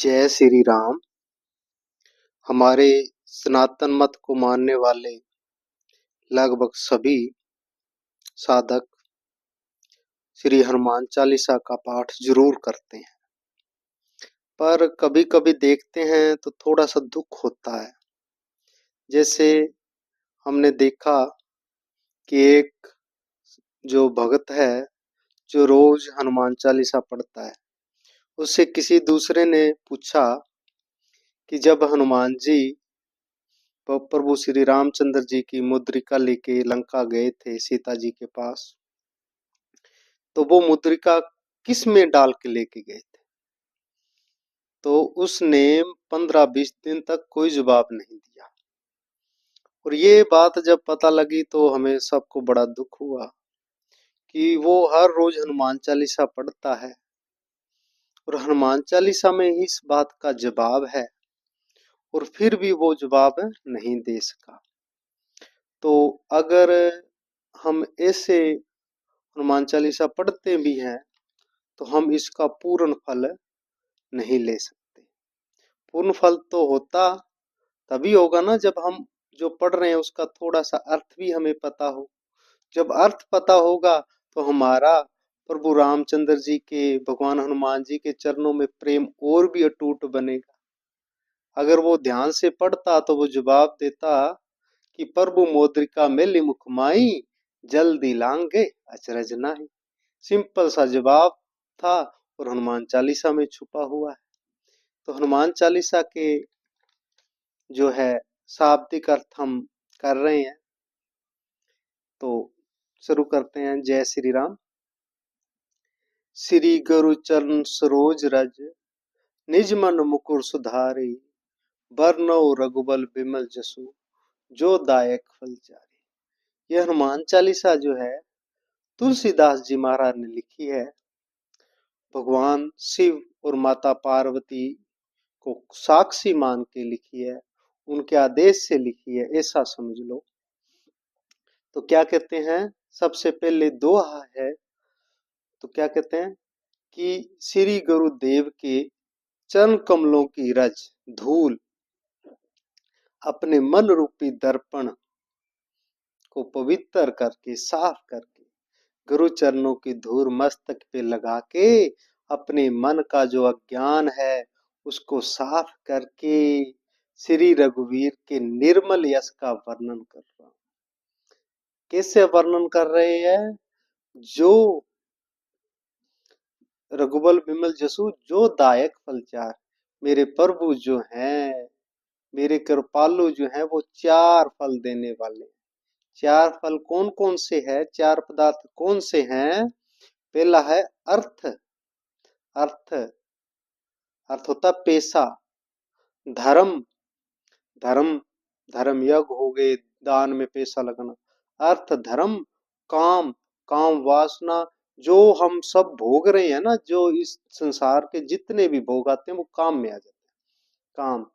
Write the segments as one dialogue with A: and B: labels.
A: जय श्री राम। हमारे सनातन मत को मानने वाले लगभग सभी साधक श्री हनुमान चालीसा का पाठ जरूर करते हैं, पर कभी कभी देखते हैं तो थोड़ा सा दुख होता है। जैसे हमने देखा कि एक जो भगत है जो रोज हनुमान चालीसा पढ़ता है, उससे किसी दूसरे ने पूछा कि जब हनुमान जी प्रभु श्री रामचंद्र जी की मुद्रिका लेके लंका गए थे सीता जी के पास, तो वो मुद्रिका किस में डाल के लेके गए थे। तो उसने 15-20 दिन तक कोई जवाब नहीं दिया। और ये बात जब पता लगी तो हमें सबको बड़ा दुख हुआ कि वो हर रोज हनुमान चालीसा पढ़ता है और हनुमान चालीसा में ही इस बात का जवाब है, और फिर भी वो जवाब नहीं दे सका। तो अगर हम ऐसे हनुमान चालीसा पढ़ते भी हैं तो हम इसका पूर्ण फल नहीं ले सकते। पूर्ण फल तो होता तभी होगा ना जब हम जो पढ़ रहे हैं उसका थोड़ा सा अर्थ भी हमें पता हो। जब अर्थ पता होगा तो हमारा प्रभु रामचंद्र जी के, भगवान हनुमान जी के चरणों में प्रेम और भी अटूट बनेगा। अगर वो ध्यान से पढ़ता तो वो जवाब देता कि प्रभु मोद्रिका मेली मुख माई, जल्दी लांगे अचरज नाही। सिंपल सा जवाब था और हनुमान चालीसा में छुपा हुआ है। तो हनुमान चालीसा के जो है शाब्दिक अर्थ हम कर रहे हैं, तो शुरू करते हैं। जय श्री राम। श्री गुरु चरण सरोज रज, निज मन मुकुर सुधारे, बरनौ रघुबल बिमल जसु, जो दायक फल चारे। यह हनुमान चालीसा जो है तुलसीदास जी महाराज ने लिखी है। भगवान शिव और माता पार्वती को साक्षी मान के लिखी है, उनके आदेश से लिखी है, ऐसा समझ लो। तो क्या कहते हैं, सबसे पहले दोहा है। तो क्या कहते हैं कि श्री गुरुदेव के चरण कमलों की रज धूल अपने मन रूपी दर्पण को पवित्र करके, साफ करके, गुरु चरणों की धूल मस्तक पे लगा के अपने मन का जो अज्ञान है उसको साफ करके श्री रघुवीर के निर्मल यश का वर्णन कर रहा हूं। कैसे वर्णन कर रहे हैं? जो रघुबल विमल जसु, जो दायक फलचार। मेरे प्रभु जो हैं, मेरे कृपालु जो हैं, वो 4 फल देने वाले। 4 फल कौन कौन से हैं? 4 पदार्थ कौन से हैं? पहला है अर्थ। अर्थ अर्थ होता पेशा। धर्म, धर्म धर्म यज्ञ हो गए, दान में पैसा लगाना। अर्थ, धर्म, काम, काम वासना, जो हम सब भोग रहे हैं ना, जो इस संसार के जितने भी भोग आते हैं वो काम में आ जाते हैं, काम।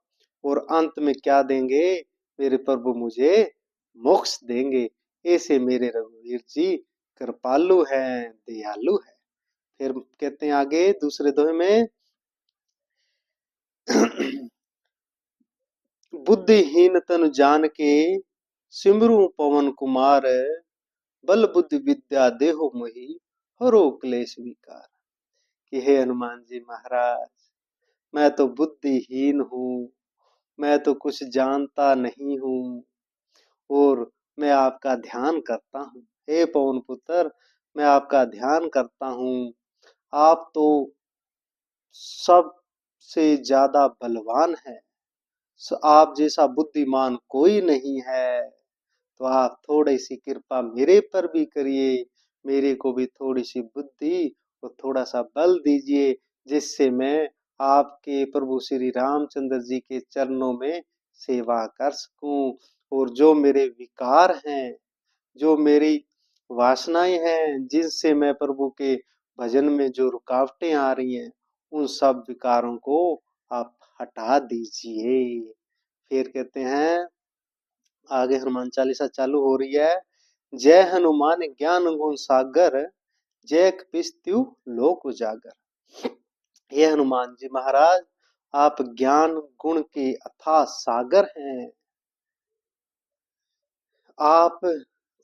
A: और अंत में क्या देंगे? मेरे प्रभु मुझे मोक्ष देंगे। ऐसे मेरे रघुवीर जी कृपालु हैं, दयालु है। फिर कहते हैं आगे दूसरे दोहे में बुद्धिहीन तनु जान के, सिमरू पवन कुमार, बल बुद्धि विद्या देहो मोहि, हरो क्लेश विकार। कि हे हनुमान जी महाराज, मैं तो बुद्धिहीन हूँ, मैं तो कुछ जानता नहीं हूँ, और मैं आपका ध्यान करता हूँ। हे पवन पुत्र, मैं आपका ध्यान करता हूँ। आप तो सबसे ज्यादा बलवान है, आप जैसा बुद्धिमान कोई नहीं है। तो आप थोड़ी सी कृपा मेरे पर भी करिए, मेरे को भी थोड़ी सी बुद्धि और थोड़ा सा बल दीजिए, जिससे मैं आपके प्रभु श्री रामचंद्र जी के चरणों में सेवा कर सकूं। और जो मेरे विकार हैं, जो मेरी वासनाएं हैं, जिनसे मैं प्रभु के भजन में जो रुकावटें आ रही हैं, उन सब विकारों को आप हटा दीजिए। फिर कहते हैं आगे, हनुमान चालीसा चालू हो रही है। जय हनुमान ज्ञान गुण सागर, जय कपीस तिहु लोक उजागर। ये हनुमान जी महाराज आप ज्ञान गुण के अथाह सागर हैं। आप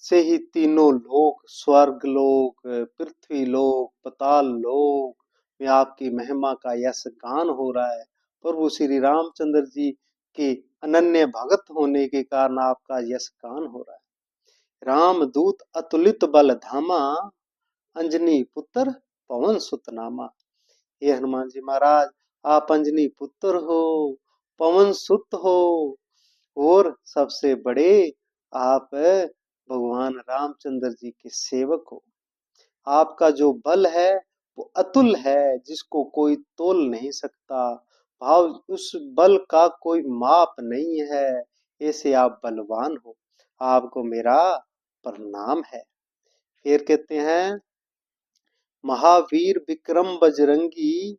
A: से ही तीनों लोक, स्वर्ग लोक, पृथ्वी लोक, पाताल लोक में आपकी महिमा का यश गान हो रहा है। प्रभु श्री रामचंद्र जी के अनन्य भगत होने के कारण आपका यश गान हो रहा है। रामदूत अतुलित बल धामा, अंजनी पुत्र पवन सुत नामा। हे हनुमान जी महाराज, आप अंजनी पुत्र हो, पवन सुत हो, और सबसे बड़े आप भगवान रामचंद्र जी के सेवक हो। आपका जो बल है वो अतुल है, जिसको कोई तोल नहीं सकता। भाव उस बल का कोई माप नहीं है। ऐसे आप बलवान हो, आपको मेरा प्रणाम है। फिर कहते हैं, महावीर विक्रम बजरंगी,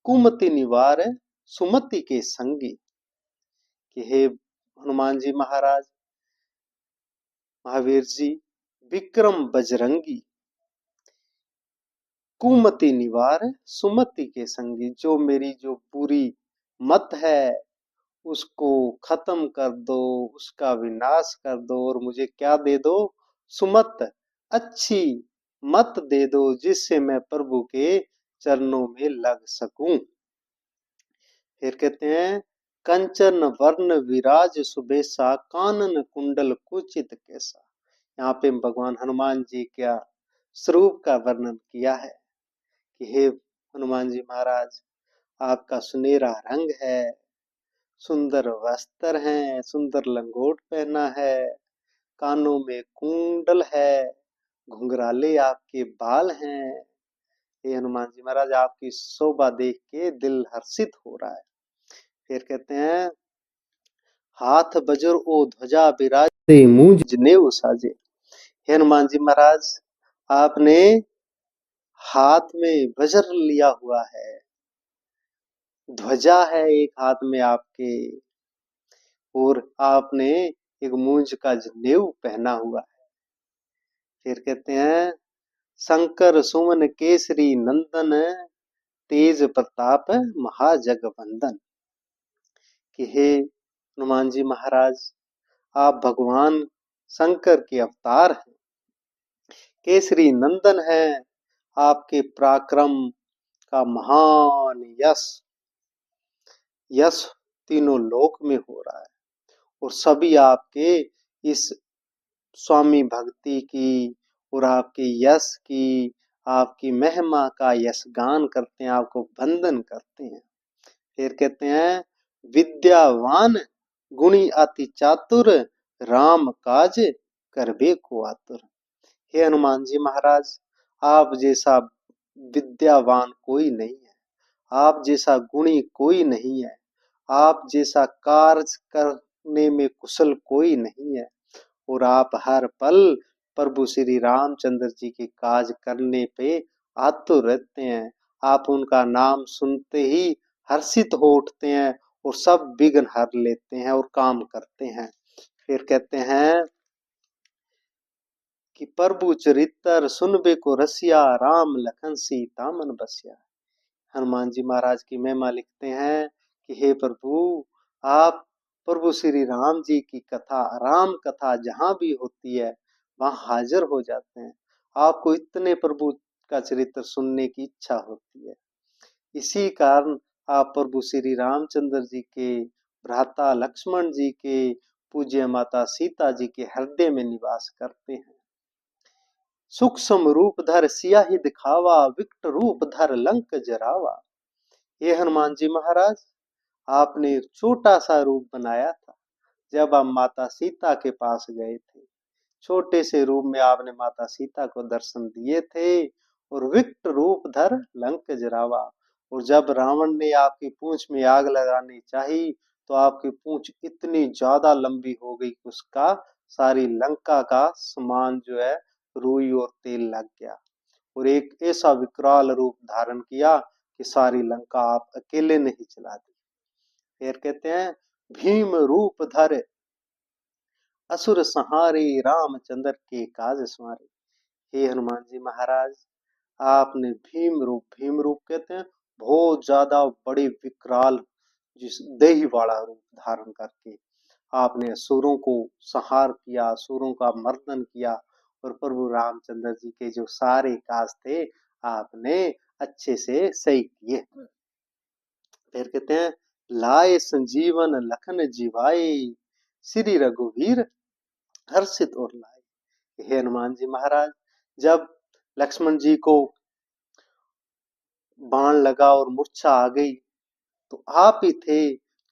A: कुमति निवार सुमति के संगी। कि हे हनुमान जी महाराज, महावीर जी विक्रम बजरंगी, कुमति निवार सुमति के संगी। जो मेरी जो पूरी मत है उसको खत्म कर दो, उसका विनाश कर दो, और मुझे क्या दे दो? सुमत, अच्छी मत दे दो, जिससे मैं प्रभु के चरणों में लग सकूं। फिर कहते हैं, कंचन वर्ण विराज सुबेसा, कानन कुंडल कुचित कैसा। यहाँ पे भगवान हनुमान जी का स्वरूप का वर्णन किया है कि हे हनुमान जी महाराज, आपका सुनहरा रंग है, सुंदर वस्त्र हैं, सुंदर लंगोट पहना है, कानों में कुंडल है, घुंघराले आपके बाल हैं। हे हनुमान जी महाराज, आपकी शोभा देख के दिल हर्षित हो रहा है। फिर कहते हैं, हाथ बज्र ओ ध्वजा विराजे, मुंज जनेऊ साजे। हे हनुमान जी महाराज, आपने हाथ में वज्र लिया हुआ है, ध्वजा है एक हाथ में आपके, और आपने एक मूंज का जनेऊ पहना हुआ है। फिर कहते हैं, शंकर सुमन केसरी नंदन, तेज प्रताप महाजगवंदन। कि हे हनुमान जी महाराज, आप भगवान शंकर के अवतार हैं, केसरी नंदन है, आपके पराक्रम का महान यश यश तीनों लोक में हो रहा है, और सभी आपके इस स्वामी भक्ति की और आपके यश की, आपकी महिमा का यश गान करते हैं, आपको वंदन करते हैं। फिर कहते हैं, विद्यावान गुणी अति चातुर, राम काज करबे को आतुर। हे हनुमान जी महाराज, आप जैसा विद्यावान कोई नहीं है, आप जैसा गुणी कोई नहीं है, आप जैसा कार्य करने में कुशल कोई नहीं है, और आप हर पल प्रभु श्री रामचंद्र जी के काज करने पे आतुर रहते हैं। आप उनका नाम सुनते ही हर्षित हो उठते हैं, और सब विघ्न हर लेते हैं और काम करते हैं। फिर कहते हैं कि प्रभु चरित्र सुनबे को रसिया, राम लखन सीता मन बसिया। हनुमान जी महाराज की महिमा लिखते हैं कि हे प्रभु, आप प्रभु श्री राम जी की कथा, राम कथा जहां भी होती है वहां हाजिर हो जाते हैं। आपको इतने प्रभु का चरित्र सुनने की इच्छा होती है। इसी कारण आप प्रभु श्री रामचंद्र जी के भ्राता लक्ष्मण जी के, पूज्य माता सीता जी के हृदय में निवास करते हैं। सूक्ष्म रूप धर सियाहि दिखावा, विकट रूप धर लंक जरावा। ये हनुमान जी महाराज, आपने एक छोटा सा रूप बनाया था जब आप माता सीता के पास गए थे। छोटे से रूप में आपने माता सीता को दर्शन दिए थे, और विकट रूप धर लंक जरावा। और जब रावण ने आपकी पूंछ में आग लगानी चाही, तो आपकी पूंछ इतनी ज्यादा लंबी हो गई कि उसका सारी लंका का समान जो है रुई और तेल लग गया, और एक ऐसा विकराल रूप धारण किया कि सारी लंका आप अकेले ने ही चला दी। फिर कहते हैं, भीम रूप धर असुर संहारे, रामचंद्र के काज संवारे। हे हनुमान जी महाराज, आपने भीम रूप कहते हैं बहुत ज्यादा बड़े विकराल जिस देही वाला रूप धारण करके आपने असुरों को संहार किया, असुरों का मर्दन किया और प्रभु रामचंद्र जी के जो सारे काज थे आपने अच्छे से सही किए। फिर कहते हैं लाए संजीवन लखन जीवाए, श्री रघुवीर हर्षित और लाए। हे हनुमान जी महाराज, जब लक्ष्मण जी को बाण लगा और मूर्छा आ गई तो आप ही थे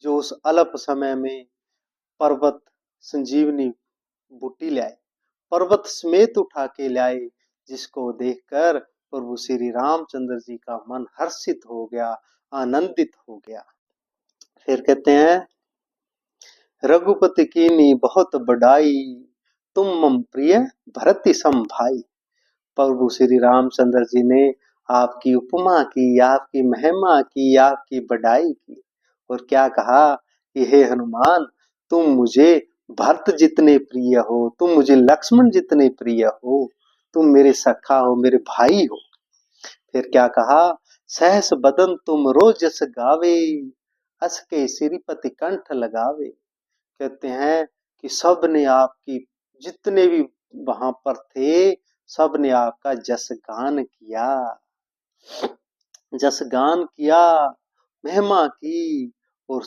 A: जो उस अल्प समय में पर्वत संजीवनी बूटी लाए, पर्वत समेत उठा के लाए, जिसको देखकर प्रभु श्री रामचंद्र जी का मन हर्षित हो गया, आनंदित हो गया। फिर कहते हैं रघुपति कीनी बहुत बड़ाई, तुम मम प्रिय भरत सम भाई। प्रभु श्री रामचंद्र जी ने आपकी उपमा की, आपकी महिमा की, आपकी बढ़ाई की और क्या कहा कि हे हनुमान, तुम मुझे भरत जितने प्रिय हो, तुम मुझे लक्ष्मण जितने प्रिय हो, तुम मेरे सखा हो, मेरे भाई हो। फिर क्या कहा सहस बदन तुम रोजस गावे, हंस के श्रीपति कंठ लगावे। कहते हैं कि सब ने आपकी, जितने भी वहां पर थे सब ने आपका जस गान किया, जस गान किया, महिमा की और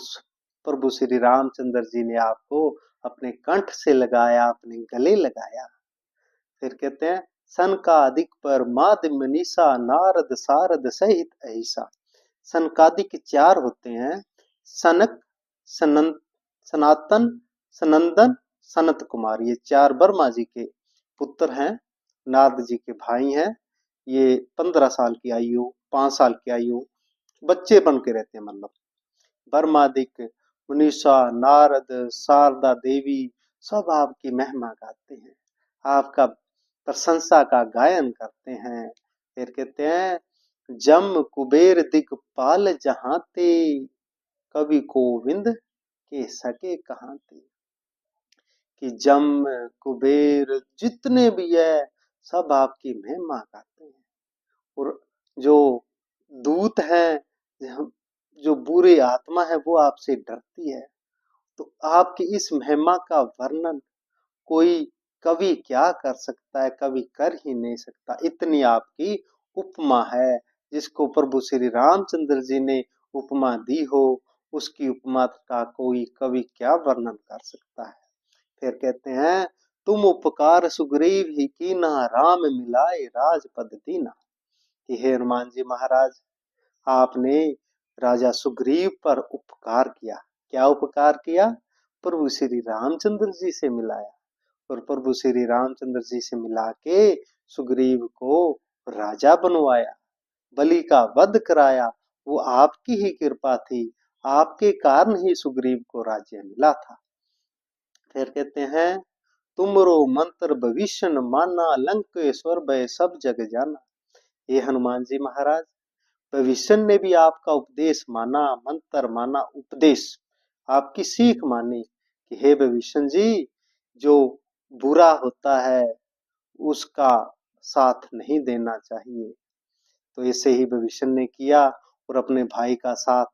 A: प्रभु श्री रामचंद्र जी ने आपको अपने कंठ से लगाया, अपने गले लगाया। फिर कहते हैं सनकादिक पर माद मनीषा, नारद सारद सहित ऐसा। सनकादिक चार होते हैं, सनक, सनंद, सनातन, सनंदन, सनत कुमार, ये चार ब्रह्मा जी के पुत्र हैं, नारद जी के भाई हैं। ये 15 साल की आयु, 5 साल की आयु बच्चे बन के रहते हैं। मतलब ब्रह्मादिक, मुनीषा, नारद, शारदा देवी सब आपकी महिमा गाते हैं, आपका प्रशंसा का गायन करते हैं। फिर कहते हैं जम कुबेर दिगपाल जहां ते, कवि गोविंद के सके कहां ते। कि जम कुबेर जितने भी है सब आपकी महिमा गाते हैं और जो दूत हैं, जो बुरे आत्मा है वो आपसे डरती है। तो आपकी इस महिमा का वर्णन कोई कवि क्या कर सकता है, कवि कर ही नहीं सकता। इतनी आपकी उपमा है, जिसको प्रभु श्री रामचंद्र जी ने उपमा दी हो, उसकी उपमा का कोई कवि क्या वर्णन कर सकता है। फिर कहते हैं तुम उपकार सुग्रीव ही कीना, राम मिलाए राजपद दीना। कि हे हनुमान जी महाराज, आपने राजा सुग्रीव पर उपकार किया। क्या उपकार किया? प्रभु श्री रामचंद्र जी से मिलाया और प्रभु श्री रामचंद्र जी से मिला के सुग्रीव को राजा बनवाया, बलि का वध कराया। वो आपकी ही कृपा थी, आपके कारण ही सुग्रीव को राज्य मिला था। फिर कहते हैं तुमरो मंत्र भविष्य माना, लंकेश्वर भय सब जग जाना। ये हनुमान जी महाराज, भविष्य ने भी आपका उपदेश माना, मंत्र माना, उपदेश आपकी सीख मानी कि हे भविष्य जी, जो बुरा होता है उसका साथ नहीं देना चाहिए। तो ऐसे ही भविष्य ने किया और अपने भाई का साथ,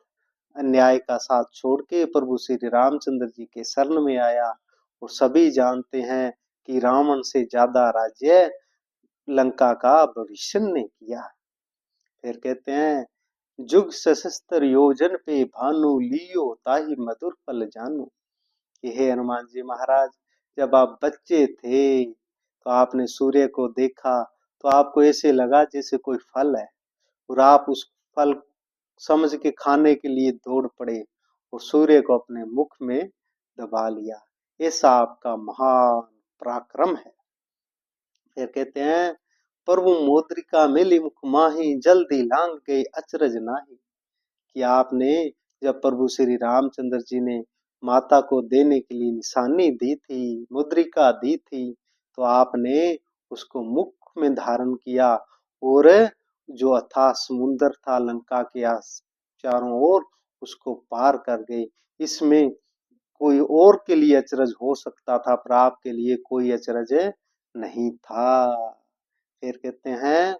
A: अन्याय का साथ छोड़ के प्रभु श्री रामचंद्र जी के शरण में आया। और सभी जानते हैं कि रावण से ज्यादा राज्य लंका का भविष्य ने किया। फिर कहते हैं जुग सहस्त्र योजन पे भानु, लियो ताहि मधुर फल जानू। कि हे हनुमान जी महाराज, जब आप बच्चे थे तो आपने सूर्य को देखा तो आपको ऐसे लगा जैसे कोई फल है और आप उस फल समझ के खाने के लिए दौड़ पड़े और सूर्य को अपने मुख में दबा लिया। ऐसा आपका महान पराक्रम है। फिर कहते हैं प्रभु मोद्रिका मिली मुख माही, जल्दी लांग गए अचरज नाही। कि आपने जब प्रभु श्री रामचंद्र जी ने माता को देने के लिए निशानी दी थी, मुद्रिका दी थी, तो आपने उसको मुख में धारण किया और जो अथाह समुद्र था लंका के चारों ओर, उसको पार कर गए। इसमें कोई और के लिए अचरज हो सकता था पर आपके लिए कोई अचरज नहीं था। फिर कहते हैं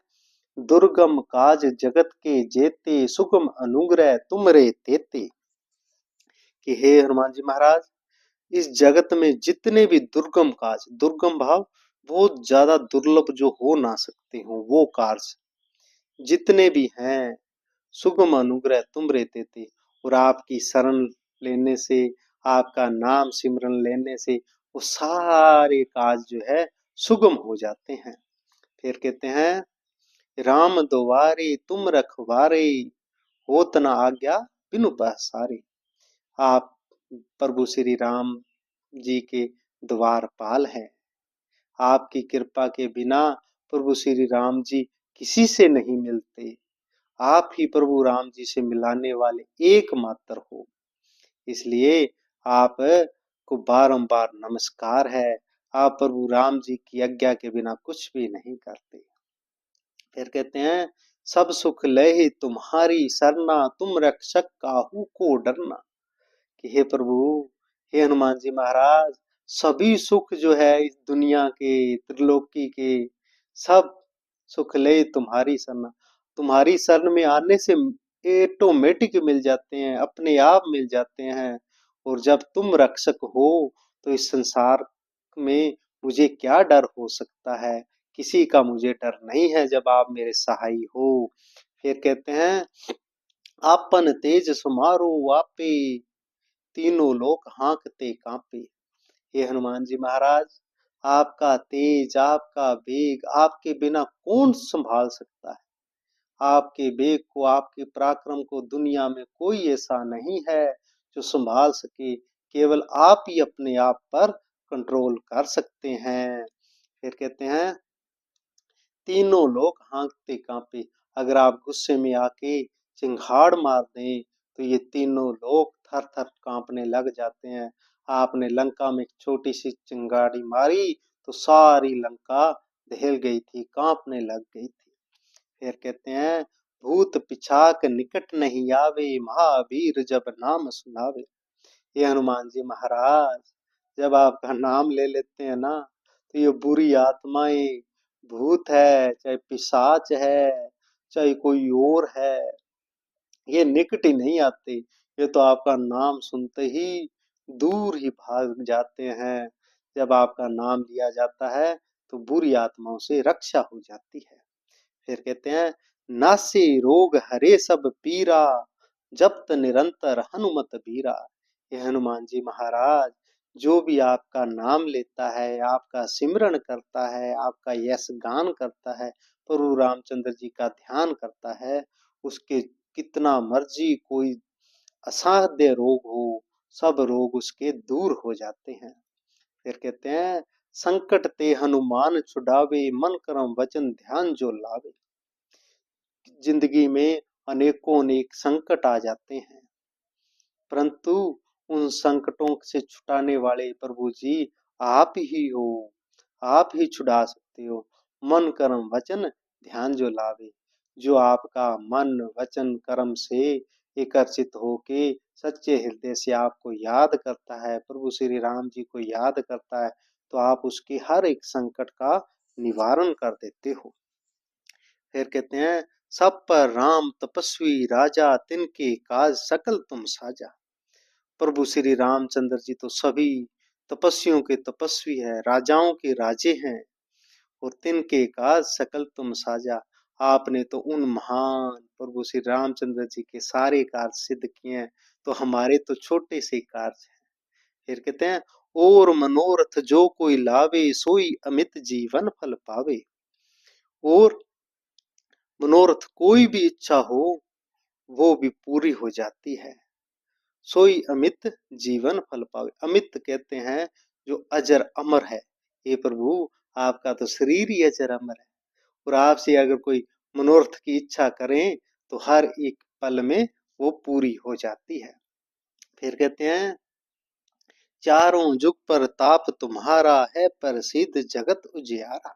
A: दुर्गम काज जगत के जेते, सुगम अनुग्रह तुमरे तेते। कि हे हनुमान जी महाराज, इस जगत में जितने भी दुर्गम काज, दुर्गम भाव बहुत ज्यादा दुर्लभ जो हो ना सकते हो वो कार्य जितने भी हैं, सुगम अनुग्रह तुम रहते थे। और आपकी शरण लेने से, आपका नाम सिमरन लेने से वो सारे काज जो है सुगम हो जाते हैं। फिर कहते हैं, राम दुआरे तुम रखवारे, होत न आज्ञा बिनु पसारे। आप प्रभु श्री राम जी के द्वारपाल हैं। आपकी कृपा के बिना प्रभु श्री राम जी किसी से नहीं मिलते। आप ही प्रभु राम जी से मिलाने वाले एकमात्र हो, इसलिए आप को बारंबार नमस्कार है। आप प्रभु राम जी की आज्ञा के बिना कुछ भी नहीं करते। फिर कहते हैं, सब सुख लहे तुम्हारी सरना, तुम रक्षक काहू को डरना। कि हे प्रभु, हे हनुमान जी महाराज, सभी सुख जो है इस दुनिया के, त्रिलोकी के, सब सुख ले तुम्हारी शरण, तुम्हारी शरण में आने से ऑटोमेटिक मिल जाते हैं, अपने आप मिल जाते हैं। और जब तुम रक्षक हो तो इस संसार में मुझे क्या डर हो सकता है, किसी का मुझे डर नहीं है जब आप मेरे सहाय हो। फिर कहते हैं, आपन तेज समारो वापे, तीनों लोग हाँकते कांपे। हे हनुमान जी महाराज, आपका तेज, आपका वेग, आपके बिना कौन संभाल सकता है। आपके वेग को, आपके पराक्रम को दुनिया में कोई ऐसा नहीं है जो संभाल सके। केवल आप ही अपने आप पर कंट्रोल कर सकते हैं। फिर कहते हैं, तीनों लोग हाँकते कांपे। अगर आप गुस्से में आके चिंगाड़ मार दें तो ये तीनों लोग थर थर कांपने लग जाते हैं। आपने लंका में एक छोटी सी चिंगारी मारी तो सारी लंका दहल गई थी, कांपने लग गई थी। फिर कहते हैं, भूत पिछाक निकट नहीं आवे, महावीर जब नाम सुनावे। ये हनुमान जी महाराज, जब आपका नाम ले लेते हैं ना तो ये बुरी आत्माएं, भूत है चाहे पिशाच है चाहे कोई और है, ये निकट ही नहीं आते। ये तो आपका नाम सुनते ही दूर ही भाग जाते हैं। जब आपका नाम लिया जाता है तो बुरी आत्माओं से रक्षा हो जाती है। फिर कहते हैं, नासे रोग हरे सब पीरा, जपत निरंतर हनुमत बीरा। ये हनुमान जी महाराज, जो भी आपका नाम लेता है, आपका सिमरन करता है, आपका यश गान करता है, प्रभु रामचंद्र जी का ध्यान करता है, उसके कितना मर्जी कोई असाध्य रोग हो, सब रोग उसके दूर हो जाते हैं। फिर कहते हैं, संकट ते हनुमान छुड़ावे, मन करम वचन ध्यान जो लावे। जिंदगी में अनेकों अनेक संकट आ जाते हैं, परंतु उन संकटों से छुटाने वाले प्रभु जी आप ही हो। आप ही छुड़ा सकते हो। मन कर्म वचन ध्यान जो लावे। जो आपका मन वचन कर्म से एकत्रित होके सच्चे हृदय से आपको याद करता है, प्रभु श्री राम जी को याद करता है, तो आप उसके हर एक संकट का निवारण कर देते हो। फिर कहते हैं, सब पर राम तपस्वी राजा, तिनके काज सकल तुम साजा। प्रभु श्री रामचंद्र जी तो सभी तपस्वियों के तपस्वी है, राजाओं के राजे हैं। और तिनके काज सकल तुम साजा। आपने तो उन महान प्रभु श्री रामचंद्र जी के सारे कार्य सिद्ध किए हैं, तो हमारे तो छोटे से कार्य हैं। फिर कहते हैं, और मनोरथ जो कोई लावे, सोई अमित जीवन फल पावे। और मनोरथ कोई भी इच्छा हो वो भी पूरी हो जाती है। सोई अमित जीवन फल पावे। अमित कहते हैं जो अजर अमर है। हे प्रभु, आपका तो शरीर ही अजर अमर है, और आपसे अगर कोई मनोरथ की इच्छा करें तो हर एक पल में वो पूरी हो जाती है। फिर कहते हैं, चारों जुग पर ताप तुम्हारा है, प्रसिद्ध जगत उजियारा।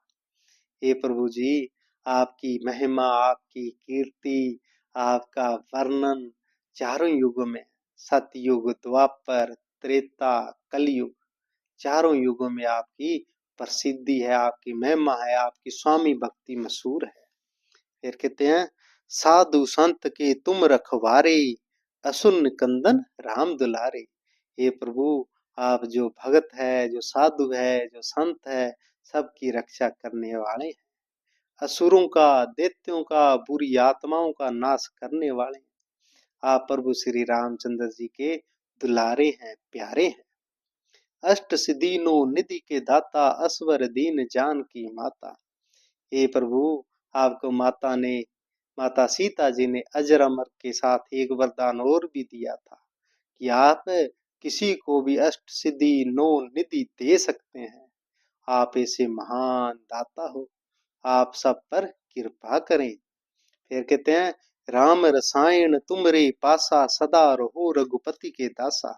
A: हे प्रभु जी, आपकी महिमा, आपकी कीर्ति, आपका वर्णन चारों युगों में, सतयुग, द्वापर, त्रेता, कलयुग, चारों युगों में आपकी प्रसिद्धि है, आपकी महिमा है, आपकी स्वामी भक्ति मशहूर है। फिर कहते हैं, साधु संत के तुम रखवारे, असुर कंदन राम दुलारे। हे प्रभु, आप जो भगत है, जो साधु है, जो संत है, सबकी रक्षा करने वाले हैं। असुरों का, दैत्यों का, बुरी आत्माओं का नाश करने वाले हैं। आप प्रभु श्री रामचंद्र जी के दुलारे हैं, प्यारे हैं। अष्ट सिद्धि नो निधि के दाता, असवर दीन जान की माता। हे प्रभु, आपको माता सीता जी ने अजर अमर के साथ एक वरदान और भी दिया था कि आप किसी को भी अष्ट सिद्धि नौ निधि दे सकते हैं। आप ऐसे महान दाता हो, आप सब पर कृपा करें। फिर कहते हैं, राम रसायन तुमरे पासा, सदा रहो रघुपति के दासा।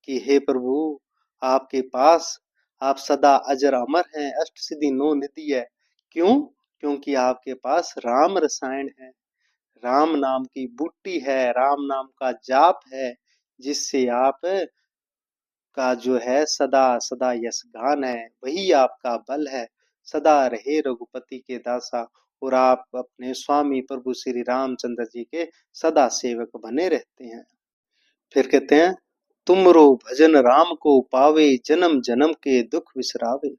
A: कि हे प्रभु, आपके पास आप सदा अजर अमर हैं, अष्ट सिद्धि नौ निधि है। क्यों? क्योंकि आपके पास राम रसायन है, राम नाम की बूटी है, राम नाम का जाप है, जिससे आप का जो है सदा सदा यश गान है, वही आपका बल है। सदा रहे रघुपति के दासा, और आप अपने स्वामी प्रभु श्री रामचंद्र जी के सदा सेवक बने रहते हैं। फिर कहते हैं, तुमरो भजन राम को पावे, जन्म जन्म के दुख विसरावे।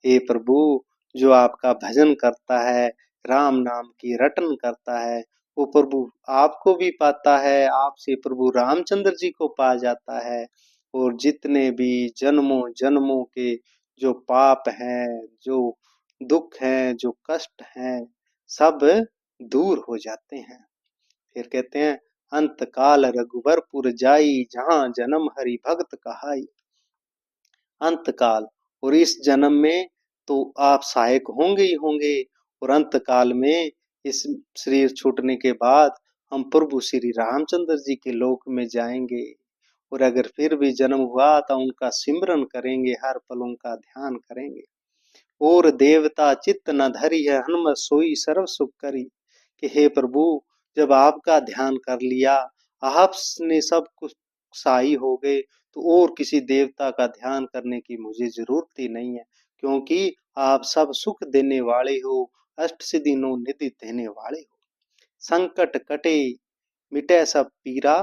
A: हे प्रभु, जो आपका भजन करता है, राम नाम की रटन करता है, वो प्रभु आपको भी पाता है, आपसे प्रभु रामचंद्र जी को पा जाता है। और जितने भी जन्मों जन्मों के जो पाप हैं, जो दुख हैं, जो कष्ट हैं, सब दूर हो जाते हैं। फिर कहते हैं, अंत काल रघुबरपुर जाई, जहां जन्म हरि भक्त कहाई। अंत काल, और इस जन्म में तो आप सहायक होंगे ही होंगे, और अंत काल में इस शरीर छूटने के बाद हम प्रभु श्री रामचंद्र जी के लोक में जाएंगे। और अगर फिर भी जन्म हुआ तो उनका सिमरन करेंगे, हर पल उनका ध्यान करेंगे। और देवता चित्त न धरी है, हनुमत सोई सर्व सुख करी। कि हे प्रभु, जब आपका ध्यान कर लिया, आपने सब कुछ सहाय हो गए, तो और किसी देवता का ध्यान करने की मुझे जरूरत ही नहीं है, क्योंकि आप सब सुख देने वाले हो, अष्ट सिद्धि नौ निधि देने वाले हो। संकट कटे मिटे सब पीरा,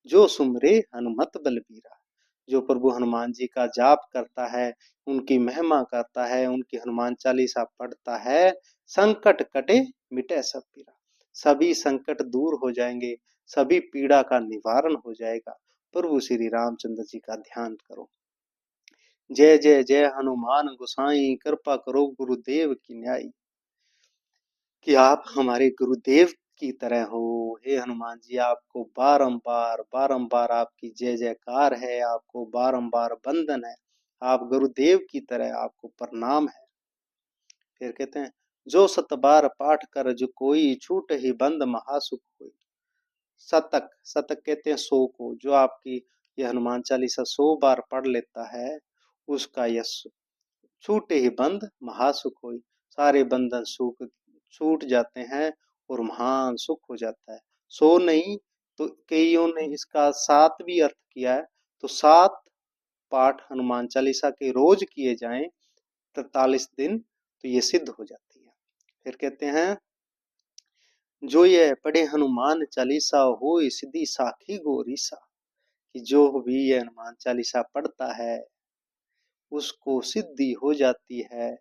A: जो सुमरे हनुमत बलबीरा। जो प्रभु हनुमान जी का जाप करता है, उनकी महिमा करता है, उनकी हनुमान चालीसा पढ़ता है, संकट कटे मिटे सब पीरा। सभी संकट दूर हो जाएंगे, सभी पीड़ा का निवारण हो जाएगा। प्रभु श्री रामचंद्र जी का ध्यान करो। जय जय जय हनुमान गोसाई, कृपा करो गुरुदेव की न्याय। कि आप हमारे गुरुदेव की तरह हो। हे हनुमान जी, आपको बारंबार बारंबार आपकी जय जयकार है, आपको बारंबार वंदन है, आप गुरुदेव की तरह, आपको प्रणाम है। फिर कहते हैं, जो सत बार पाठ कर जो कोई, छूट ही बंद महासुख होई। शतक, शतक कहते हैं 100 को, जो आपकी ये हनुमान चालीसा 100 बार पढ़ लेता है, उसका यश छूटे ही बंद महासुख होई। सारे बंधन सुख छूट जाते हैं और महान सुख हो जाता है। 100 नहीं तो कईयों ने इसका 7 भी अर्थ किया है, तो 7 पाठ हनुमान चालीसा के रोज किए जाएं 43 दिन, तो ये सिद्ध हो जाती है। फिर कहते हैं, जो ये पढ़े हनुमान चालीसा हो सिद्धि साखी गोरीसा। कि जो भी ये हनुमान चालीसा पढ़ता है, उसको सिद्धि हो जाती है।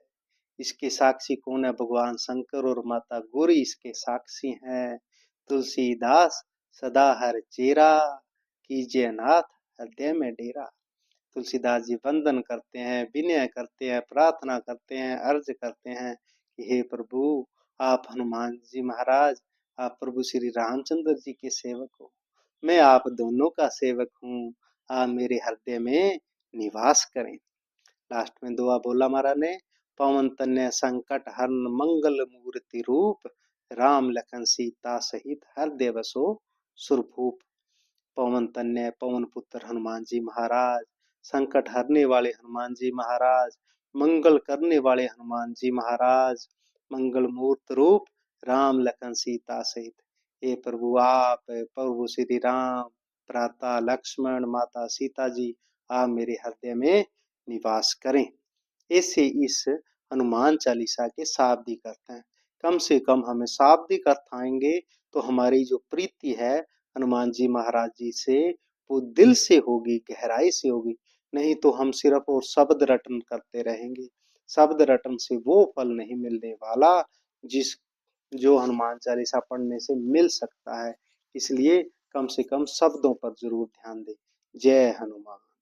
A: इसके साक्षी कौन है? भगवान शंकर और माता गौरी इसके साक्षी हैं। तुलसीदास सदा हर चेरा, कीजिए नाथ हृदय में डेरा। तुलसीदास जी वंदन करते हैं, विनय करते हैं, प्रार्थना करते हैं, अर्ज करते हैं कि हे प्रभु, आप हनुमान जी महाराज, आप प्रभु श्री रामचंद्र जी के सेवक हो, मैं आप दोनों का सेवक हूँ, आप मेरे हृदय में निवास करें। लास्ट में दुआ बोला महाराज ने, पवन तनय संकट हरण मंगल मूर्ति रूप, राम लखन सीता सहित हृदय बसो सुरभूप। पवन तनय पवन पुत्र हनुमान जी महाराज, संकट हरने वाले हनुमान जी महाराज, मंगल करने वाले हनुमान जी महाराज, मंगल मूर्त रूप राम लखन सीता सहित। हे प्रभु, आप प्रभु श्री राम, भ्राता लक्ष्मण, माता सीता जी, आप मेरे हृदय में निवास करें। ऐसे इस हनुमान चालीसा के शाब्दिक अर्थ हैं। कम से कम हमें शाब्दिक अर्थ आएंगे तो हमारी जो प्रीति है हनुमान जी महाराज जी से, वो दिल से होगी, गहराई से होगी। नहीं तो हम सिर्फ और शब्द रटन करते रहेंगे। शब्द रटन से वो फल नहीं मिलने वाला जिस जो हनुमान चालीसा पढ़ने से मिल सकता है। इसलिए कम से कम शब्दों पर जरूर ध्यान दें। जय हनुमान।